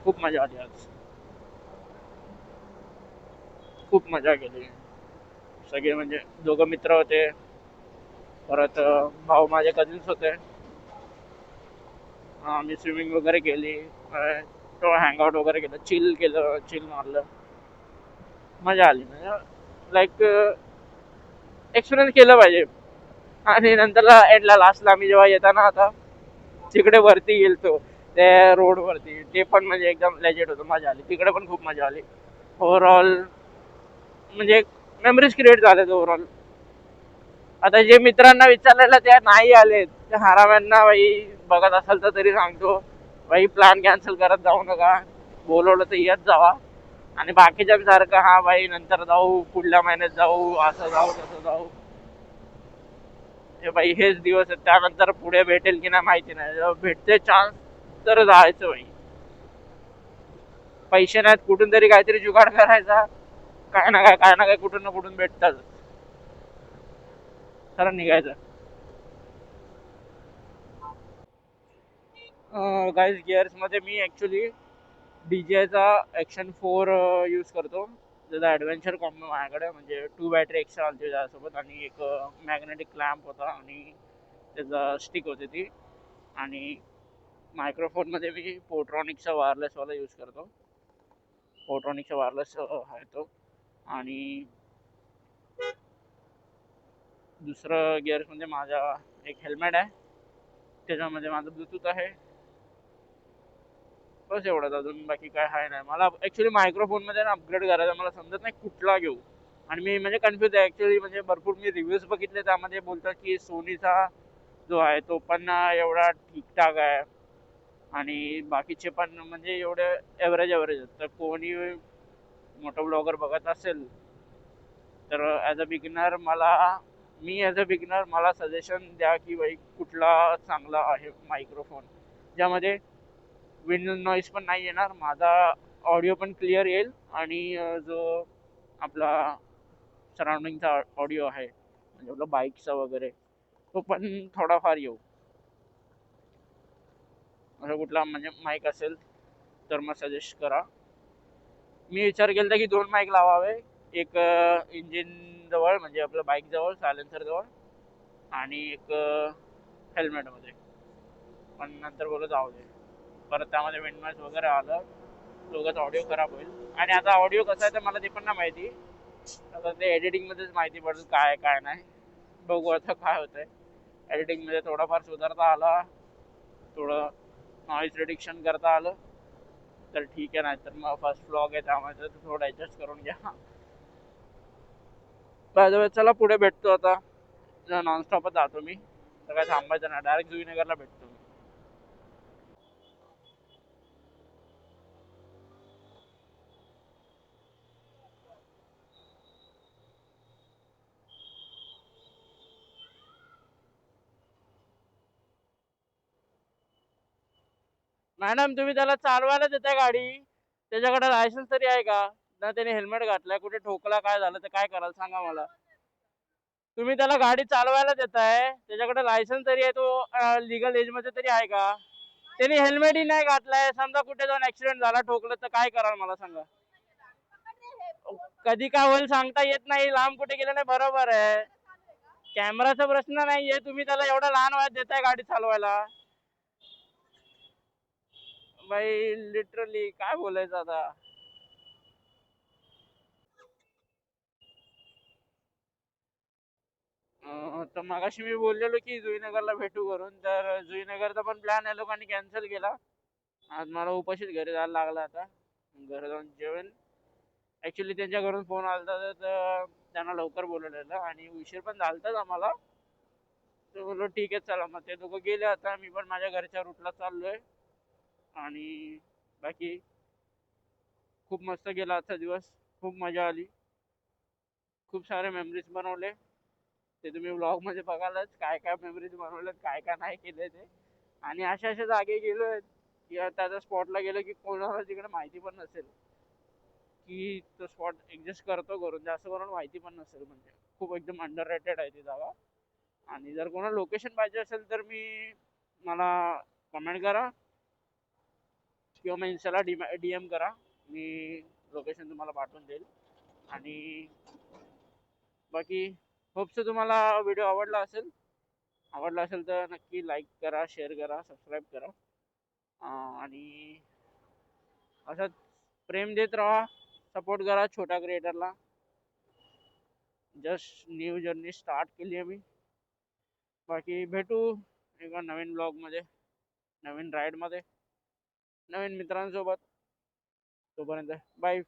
S1: खूप मजा आली आज, खूप मजा केली. सगळे म्हणजे 2 मित्र होते, परत भाऊ माझे कझिन्स होते. आम्ही स्विमिंग वगैरे केली, तो हँगआउट वगैरे केलं, चिल मारलं. मजा आली, म्हणजे लाईक एक्सपिरियन्स केलं पाहिजे. आणि नंतर एंडला लास्टला आम्ही जेव्हा येताना आता तिकडे वरती गेलतो, त्या रोड वरती, ते पण म्हणजे एकदम लेजेंड होतं. मजा आली तिकडे पण, खूप मजा आली. ओव्हरऑल म्हणजे मेमरीज क्रिएट झाल्यात ओव्हरऑल. आता जे मित्रांना विचारलेलं ते नाही आले, त्या हराम्यांना भाई बघत असाल तर तरी सांगतो, भाई प्लॅन कॅन्सल करत जाऊ नका. बोलवलं तर येत जावा. आणि बाकीच्यांसारखं हा भाई नंतर जाऊ, पुढल्या महिन्यात जाऊ, असं जाऊ तसं जाऊ, हे भाई हेच दिवस आहेत. त्यानंतर पुढे भेटेल की नाही माहिती नाही. जेव्हा भेटते चान्स तर जायचं भाई. पैसे नाहीत, कुठून तरी काहीतरी जुगाड करायचा. काय ना काय कुठून ना कुठून भेटतात. खरं निघायचं. गाईज गिअर्स मध्ये मी ऍक्च्युली DJI ऍक्शन 4 यूज करतो. त्याचा ॲडव्हेंचर कॉम्बो माझ्याकडे, म्हणजे 2 बॅटरी एक्स्ट्रा आलती त्यासोबत, आणि एक मॅग्नेटिक क्लॅम्प होता, आणि त्याचा स्टिक होती ती. आणि मायक्रोफोनमध्ये मी पोर्ट्रॉनिकचा वायरलेसवाला यूज करतो. पोर्ट्रॉनिकचा वायरलेस आहे तो. आणि दुसरं गिअर्स म्हणजे माझा एक हेल्मेट आहे, त्याच्यामध्ये माझं ब्लूटूथ आहे. बस एवढंच, अजून बाकी काय आहे नाही. मला ॲक्च्युली मायक्रोफोनमध्ये ना अपग्रेड करायचा, मला समजत नाही कुठला घेऊ. आणि मी म्हणजे कन्फ्यूज आहे ॲक्च्युली. म्हणजे भरपूर मी रिव्ह्यूज बघितले, त्यामध्ये बोलतात की सोनीचा जो आहे तो पण एवढा ठीकठाक आहे, आणि बाकीचे पण म्हणजे एवढे ॲव्हरेज आहेत. तर कोणी मोठं ब्लॉगर बघत असेल तर ॲज अ बिगिनर मला सजेशन द्या की भाई कुठला चांगला आहे मायक्रोफोन, ज्यामध्ये विंड नॉईस पण नाही येणार, माझा ऑडिओ पण क्लिअर येईल, आणि जो आपला सराउंडिंगचा ऑडिओ आहे, म्हणजे आपला बाईकचा वगैरे, तो पण थोडाफार येऊ. असं कुठला म्हणजे माईक असेल तर मग सजेस्ट करा. मी विचार केला की 2 माईक लावावे, एक इंजिन जवळ म्हणजे आपलं बाईक जवळ सायलेन्सर जवळ आणि एक हेल्मेटमध्ये. पण नंतर बोलत जाऊ दे, परत त्यामध्ये विंडनॉइज वगैरे आलं दोघंच ऑडिओ खराब होईल. आणि आता ऑडिओ कसा आहे तर मला ते पण नाही माहिती. आता ते एडिटिंगमध्येच माहिती पडेल काय काय नाही. बघू आता काय होतंय. एडिटिंगमध्ये थोडाफार सुधारता आला, थोडं नॉईज रिडक्शन करता आलं तर ठीक आहे, नाही तर मग फर्स्ट व्लॉग आहे त्यामध्ये थोडं ॲडजस्ट करून घ्या. बाय द वे चला पुढे भेटतो आता. नॉनस्टॉपच जातो मी, तर काय थांबायचं नाही, डायरेक्ट जुईनगरला भेटतो मी. मॅडम तुम्ही त्याला चालवायला देताय गाडी, त्याच्याकडे लायसन्स तरी आहे का? ना त्याने हेल्मेट घातलाय, कुठे ठोकला काय झालं तर काय कराल सांगा मला. तुम्ही त्याला गाडी चालवायला देताय, त्याच्याकडे लायसन्स तरी आहे, तो लिगल एज मध्ये तरी आहे का? त्याने हेल्मेटही नाही घातलाय, समजा कुठे जाऊन ऍक्सिडेंट झाला ठोकलं तर काय कराल मला सांगा. कधी काय होईल सांगता येत नाही, लांब कुठे गेलं नाही, बरोबर आहे. कॅमेराचा प्रश्न नाहीये, तुम्ही त्याला एवढा लहान वयात देताय गाडी चालवायला. बाई लिटरली काय बोलायचं आता. तर मगाशी मी बोललेलो की जुईनगरला भेटू करून, तर जुईनगरचा पण प्लॅन आहे लोकांनी कॅन्सल केला. आज मला उपाशीच घरी जायला लागला. आता घरी जाऊन जेवेन. ऍक्च्युली त्यांच्या घरून फोन आला तर त्यांना लवकर बोलवलेलं आणि उशीर पण झालताच आम्हाला. तर बोललो ठीक आहे चला, मग ते दोघं गेले. आता मी पण माझ्या घरच्या रूटला चाललोय. आणि बाकी खूप मस्त गेला आजचा दिवस, खूप मजा आली, खूप सारे मेमरीज बनवले. ते तुम्ही व्लॉग मध्ये बघालच काय काय मेमरीज बनवल्यात, काय काय नाही केले ते. आणि अशा अशा जागे गेलोय की त्याच्या स्पॉटला गेलो की कोणाला तिकडे माहिती पण नसेल की तो स्पॉट एक्झिस्ट करतो करून, जास्त करून माहिती पण नसेल. म्हणजे खूप एकदम अंडर रेटेड आहे ती जागा. आणि जर कोणाला लोकेशन पाहिजे असेल तर मला कमेंट करा किंवा मग इन्स्टाला DM करा, मी लोकेशन तुम्हाला पाठवून देईल. आणि बाकी होपसो तुम्हाला व्हिडिओ आवडला असेल तर नक्की लाईक करा, शेअर करा, सबस्क्राईब करा. आणि असंच प्रेम देत राहा, सपोर्ट करा छोट्या क्रिएटरला. जस्ट न्यू जर्नी स्टार्ट केली आहे मी. बाकी भेटू एका नवीन ब्लॉगमध्ये, नवीन राईडमध्ये, नवीन मित्रांसोबत. तोपर्यंत बाय.